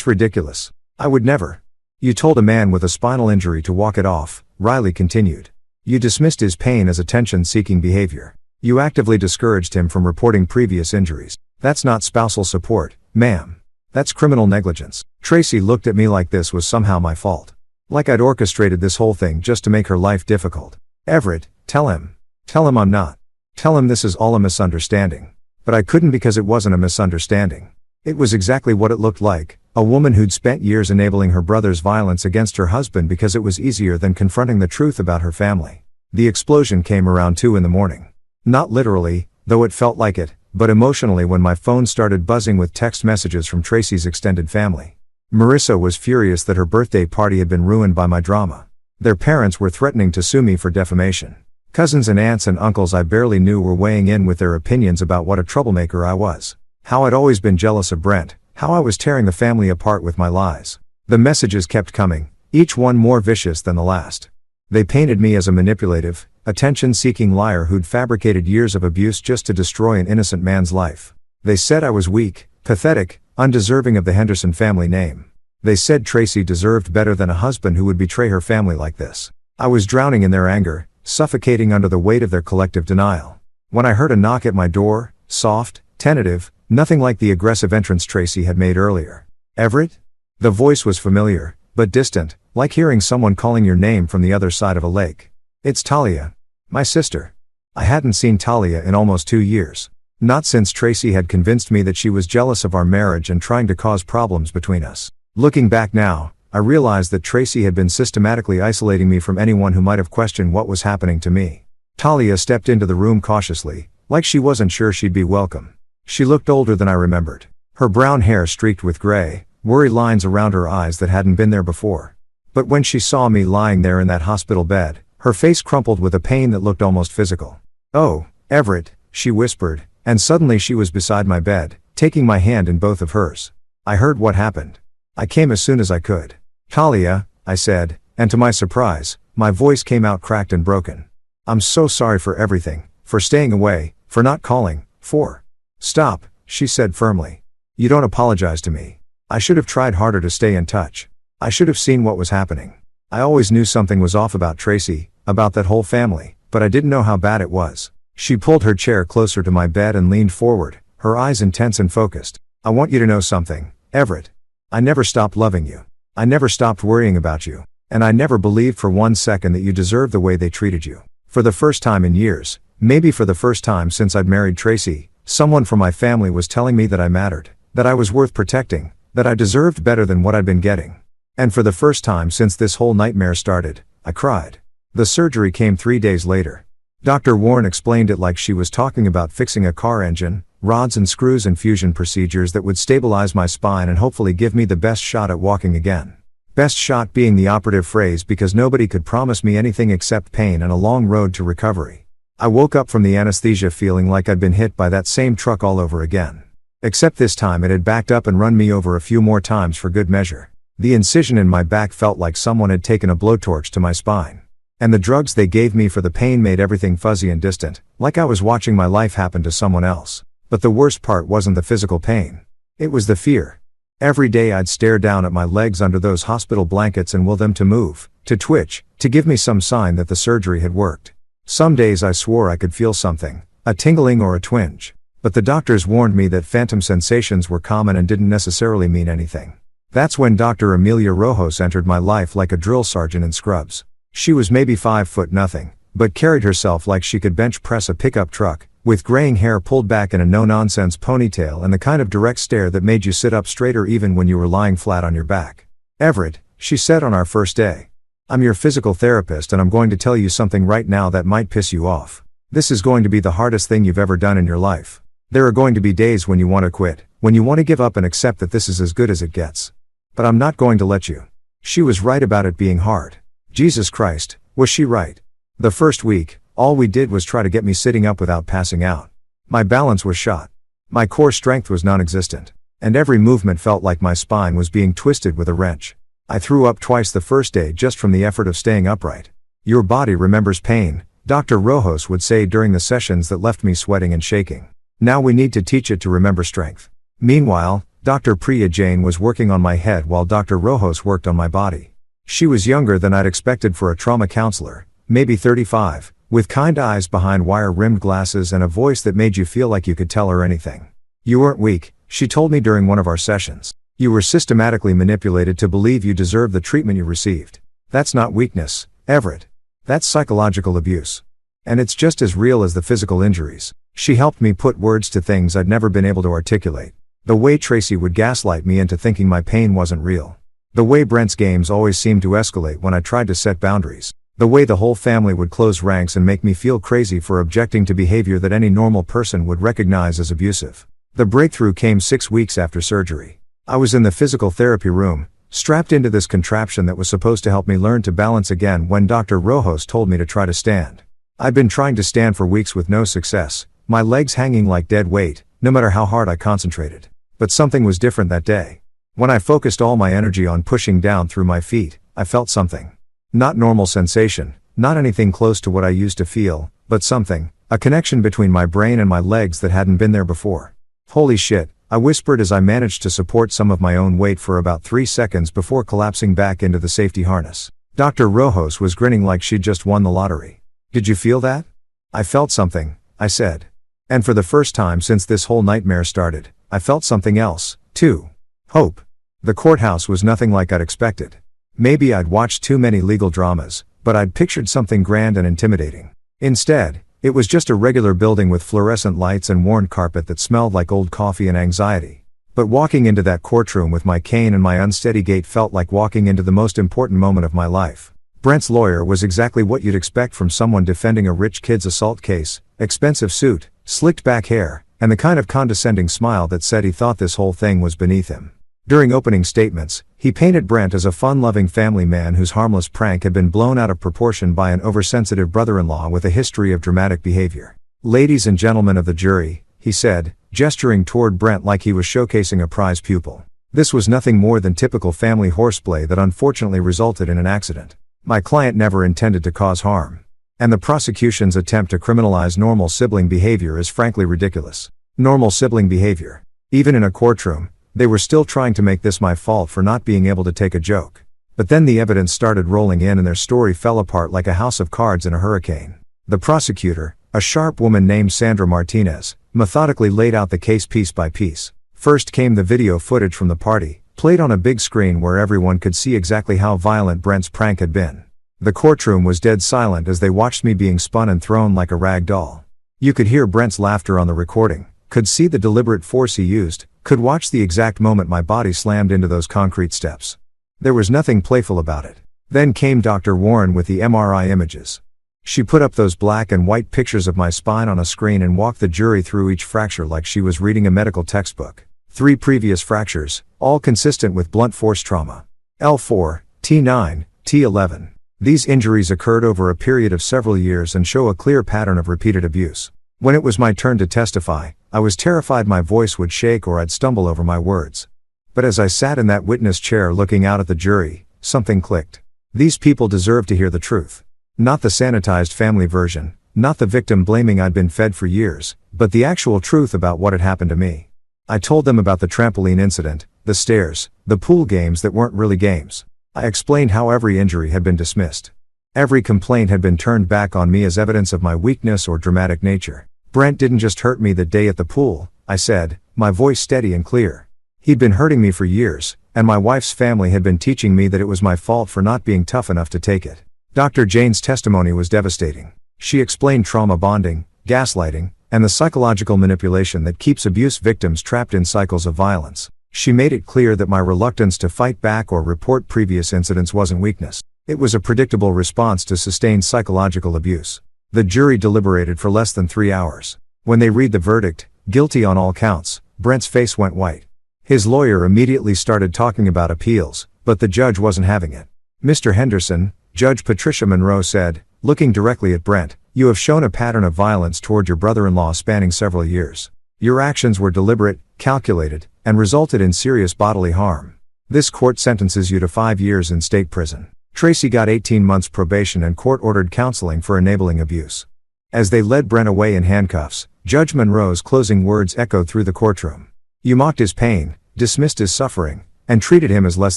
ridiculous. I would never. You told a man with a spinal injury to walk it off, Riley continued. You dismissed his pain as attention-seeking behavior. You actively discouraged him from reporting previous injuries. That's not spousal support, ma'am. That's criminal negligence. Tracy looked at me like this was somehow my fault. Like I'd orchestrated this whole thing just to make her life difficult. Everett, tell him. Tell him I'm not. Tell him this is all a misunderstanding. But I couldn't because it wasn't a misunderstanding. It was exactly what it looked like, a woman who'd spent years enabling her brother's violence against her husband because it was easier than confronting the truth about her family. The explosion came around 2 a.m. Not literally, though it felt like it, but emotionally when my phone started buzzing with text messages from Tracy's extended family. Marissa was furious that her birthday party had been ruined by my drama. Their parents were threatening to sue me for defamation. Cousins and aunts and uncles I barely knew were weighing in with their opinions about what a troublemaker I was. How I'd always been jealous of Brent, how I was tearing the family apart with my lies. The messages kept coming, each one more vicious than the last. They painted me as a manipulative, attention-seeking liar who'd fabricated years of abuse just to destroy an innocent man's life. They said I was weak, pathetic, undeserving of the Henderson family name. They said Tracy deserved better than a husband who would betray her family like this. I was drowning in their anger, suffocating under the weight of their collective denial. When I heard a knock at my door, soft, tentative, nothing like the aggressive entrance Tracy had made earlier. "Everett?" The voice was familiar, but distant, like hearing someone calling your name from the other side of a lake. "It's Talia. My sister." I hadn't seen Talia in almost 2 years. Not since Tracy had convinced me that she was jealous of our marriage and trying to cause problems between us. Looking back now, I realized that Tracy had been systematically isolating me from anyone who might have questioned what was happening to me. Talia stepped into the room cautiously, like she wasn't sure she'd be welcome. She looked older than I remembered. Her brown hair streaked with gray, worry lines around her eyes that hadn't been there before. But when she saw me lying there in that hospital bed, her face crumpled with a pain that looked almost physical. "Oh, Everett," she whispered, and suddenly she was beside my bed, taking my hand in both of hers. "I heard what happened. I came as soon as I could." "Talia," I said, and to my surprise, my voice came out cracked and broken. "I'm so sorry for everything, for staying away, for not calling, for—" "Stop," she said firmly. "You don't apologize to me. I should have tried harder to stay in touch. I should have seen what was happening. I always knew something was off about Tracy, about that whole family, but I didn't know how bad it was." She pulled her chair closer to my bed and leaned forward, her eyes intense and focused. "I want you to know something, Everett. I never stopped loving you. I never stopped worrying about you. And I never believed for 1 second that you deserved the way they treated you. For the first time in years, maybe for the first time since I'd married Tracy, someone from my family was telling me that I mattered, that I was worth protecting, that I deserved better than what I'd been getting. And for the first time since this whole nightmare started, I cried." The surgery came 3 days later. Dr. Warren explained it like she was talking about fixing a car engine, rods and screws and fusion procedures that would stabilize my spine and hopefully give me the best shot at walking again. Best shot being the operative phrase because nobody could promise me anything except pain and a long road to recovery. I woke up from the anesthesia feeling like I'd been hit by that same truck all over again. Except this time it had backed up and run me over a few more times for good measure. The incision in my back felt like someone had taken a blowtorch to my spine. And the drugs they gave me for the pain made everything fuzzy and distant, like I was watching my life happen to someone else. But the worst part wasn't the physical pain. It was the fear. Every day I'd stare down at my legs under those hospital blankets and will them to move, to twitch, to give me some sign that the surgery had worked. Some days I swore I could feel something, a tingling or a twinge. But the doctors warned me that phantom sensations were common and didn't necessarily mean anything. That's when Dr. Amelia Rojos entered my life like a drill sergeant in scrubs. She was maybe 5'0", but carried herself like she could bench press a pickup truck, with graying hair pulled back in a no-nonsense ponytail and the kind of direct stare that made you sit up straighter even when you were lying flat on your back. "Everett," she said on our first day. "I'm your physical therapist and I'm going to tell you something right now that might piss you off. This is going to be the hardest thing you've ever done in your life. There are going to be days when you want to quit, when you want to give up and accept that this is as good as it gets. But I'm not going to let you." She was right about it being hard. Jesus Christ, was she right? The first week, all we did was try to get me sitting up without passing out. My balance was shot. My core strength was non-existent. And every movement felt like my spine was being twisted with a wrench. I threw up twice the first day just from the effort of staying upright. "Your body remembers pain," Dr. Rojos would say during the sessions that left me sweating and shaking. "Now we need to teach it to remember strength." Meanwhile, Dr. Priya Jain was working on my head while Dr. Rojos worked on my body. She was younger than I'd expected for a trauma counselor, maybe 35, with kind eyes behind wire-rimmed glasses and a voice that made you feel like you could tell her anything. "You weren't weak," she told me during one of our sessions. "You were systematically manipulated to believe you deserved the treatment you received. That's not weakness, Everett. That's psychological abuse. And it's just as real as the physical injuries." She helped me put words to things I'd never been able to articulate. The way Tracy would gaslight me into thinking my pain wasn't real. The way Brent's games always seemed to escalate when I tried to set boundaries. The way the whole family would close ranks and make me feel crazy for objecting to behavior that any normal person would recognize as abusive. The breakthrough came 6 weeks after surgery. I was in the physical therapy room, strapped into this contraption that was supposed to help me learn to balance again when Dr. Rojos told me to try to stand. I'd been trying to stand for weeks with no success, my legs hanging like dead weight, no matter how hard I concentrated. But something was different that day. When I focused all my energy on pushing down through my feet, I felt something. Not normal sensation, not anything close to what I used to feel, but something, a connection between my brain and my legs that hadn't been there before. Holy shit, I whispered as I managed to support some of my own weight for about 3 seconds before collapsing back into the safety harness. Dr. Rojos was grinning like she'd just won the lottery. Did you feel that? I felt something, I said. And for the first time since this whole nightmare started, I felt something else, too. Hope. The courthouse was nothing like I'd expected. Maybe I'd watched too many legal dramas, but I'd pictured something grand and intimidating. Instead, it was just a regular building with fluorescent lights and worn carpet that smelled like old coffee and anxiety. But walking into that courtroom with my cane and my unsteady gait felt like walking into the most important moment of my life. Brent's lawyer was exactly what you'd expect from someone defending a rich kid's assault case: expensive suit, slicked back hair, and the kind of condescending smile that said he thought this whole thing was beneath him. During opening statements, he painted Brent as a fun-loving family man whose harmless prank had been blown out of proportion by an oversensitive brother-in-law with a history of dramatic behavior. "Ladies and gentlemen of the jury," he said, gesturing toward Brent like he was showcasing a prize pupil. This was nothing more than typical family horseplay that unfortunately resulted in an accident. My client never intended to cause harm. And the prosecution's attempt to criminalize normal sibling behavior is frankly ridiculous. Normal sibling behavior. Even in a courtroom, they were still trying to make this my fault for not being able to take a joke. But then the evidence started rolling in and their story fell apart like a house of cards in a hurricane. The prosecutor, a sharp woman named Sandra Martinez, methodically laid out the case piece by piece. First came the video footage from the party, played on a big screen where everyone could see exactly how violent Brent's prank had been. The courtroom was dead silent as they watched me being spun and thrown like a rag doll. You could hear Brent's laughter on the recording, could see the deliberate force he used, could watch the exact moment my body slammed into those concrete steps. There was nothing playful about it. Then came Dr. Warren with the MRI images. She put up those black and white pictures of my spine on a screen and walked the jury through each fracture like she was reading a medical textbook. 3 previous fractures, all consistent with blunt force trauma. L4, T9, T11. These injuries occurred over a period of several years and show a clear pattern of repeated abuse. When it was my turn to testify, I was terrified my voice would shake or I'd stumble over my words. But as I sat in that witness chair looking out at the jury, something clicked. These people deserve to hear the truth. Not the sanitized family version, not the victim blaming I'd been fed for years, but the actual truth about what had happened to me. I told them about the trampoline incident, the stairs, the pool games that weren't really games. I explained how every injury had been dismissed. Every complaint had been turned back on me as evidence of my weakness or dramatic nature. Brent didn't just hurt me that day at the pool, I said, my voice steady and clear. He'd been hurting me for years, and my wife's family had been teaching me that it was my fault for not being tough enough to take it. Dr. Jane's testimony was devastating. She explained trauma bonding, gaslighting, and the psychological manipulation that keeps abuse victims trapped in cycles of violence. She made it clear that my reluctance to fight back or report previous incidents wasn't weakness. It was a predictable response to sustained psychological abuse. The jury deliberated for less than 3 hours. When they read the verdict, guilty on all counts, Brent's face went white. His lawyer immediately started talking about appeals, but the judge wasn't having it. "Mr. Henderson," Judge Patricia Monroe said, looking directly at Brent, "you have shown a pattern of violence toward your brother-in-law spanning several years. Your actions were deliberate, calculated, and resulted in serious bodily harm. This court sentences you to 5 years in state prison." Tracy got 18 months probation and court-ordered counseling for enabling abuse. As they led Brent away in handcuffs, Judge Monroe's closing words echoed through the courtroom. "You mocked his pain, dismissed his suffering, and treated him as less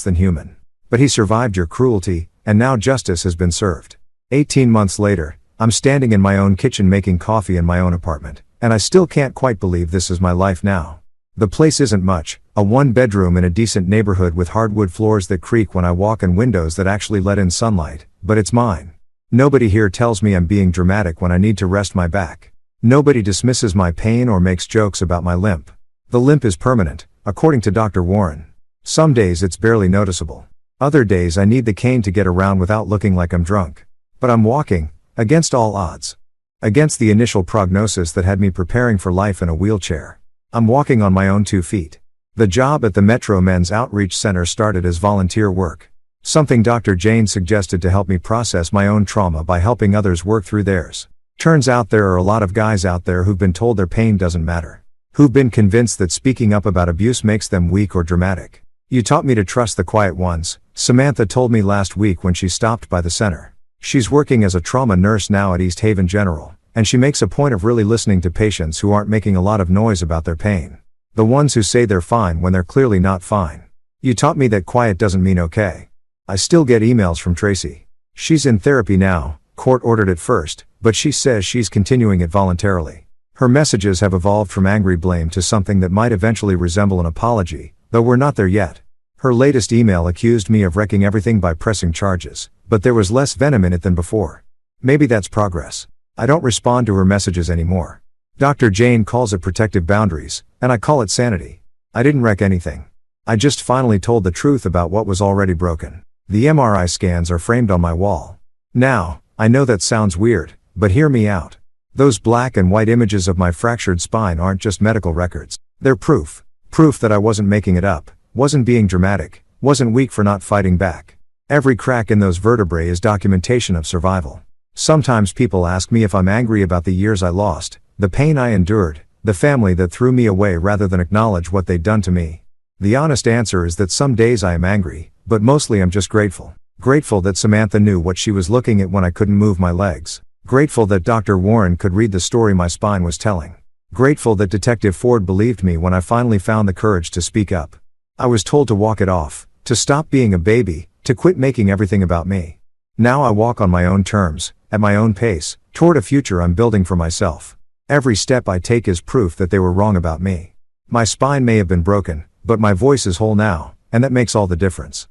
than human. But he survived your cruelty, and now justice has been served." 18 months later, I'm standing in my own kitchen making coffee in my own apartment, and I still can't quite believe this is my life now. The place isn't much, a 1-bedroom in a decent neighborhood with hardwood floors that creak when I walk and windows that actually let in sunlight, but it's mine. Nobody here tells me I'm being dramatic when I need to rest my back. Nobody dismisses my pain or makes jokes about my limp. The limp is permanent, according to Dr. Warren. Some days it's barely noticeable. Other days I need the cane to get around without looking like I'm drunk. But I'm walking, against all odds. Against the initial prognosis that had me preparing for life in a wheelchair. I'm walking on my own 2 feet. The job at the Metro Men's Outreach Center started as volunteer work. Something Dr. Jane suggested to help me process my own trauma by helping others work through theirs. Turns out there are a lot of guys out there who've been told their pain doesn't matter. Who've been convinced that speaking up about abuse makes them weak or dramatic. You taught me to trust the quiet ones, Samantha told me last week when she stopped by the center. She's working as a trauma nurse now at East Haven General, and she makes a point of really listening to patients who aren't making a lot of noise about their pain. The ones who say they're fine when they're clearly not fine. You taught me that quiet doesn't mean okay. I still get emails from Tracy. She's in therapy now, court ordered at first, but she says she's continuing it voluntarily. Her messages have evolved from angry blame to something that might eventually resemble an apology, though we're not there yet. Her latest email accused me of wrecking everything by pressing charges, but there was less venom in it than before. Maybe that's progress. I don't respond to her messages anymore. Dr. Jane calls it protective boundaries, and I call it sanity. I didn't wreck anything. I just finally told the truth about what was already broken. The MRI scans are framed on my wall. Now, I know that sounds weird, but hear me out. Those black and white images of my fractured spine aren't just medical records. They're proof. Proof that I wasn't making it up, wasn't being dramatic, wasn't weak for not fighting back. Every crack in those vertebrae is documentation of survival. Sometimes people ask me if I'm angry about the years I lost, the pain I endured, the family that threw me away rather than acknowledge what they'd done to me. The honest answer is that some days I am angry, but mostly I'm just grateful. Grateful that Samantha knew what she was looking at when I couldn't move my legs. Grateful that Dr. Warren could read the story my spine was telling. Grateful that Detective Ford believed me when I finally found the courage to speak up. I was told to walk it off, to stop being a baby, to quit making everything about me. Now I walk on my own terms, at my own pace, toward a future I'm building for myself. Every step I take is proof that they were wrong about me. My spine may have been broken, but my voice is whole now, and that makes all the difference.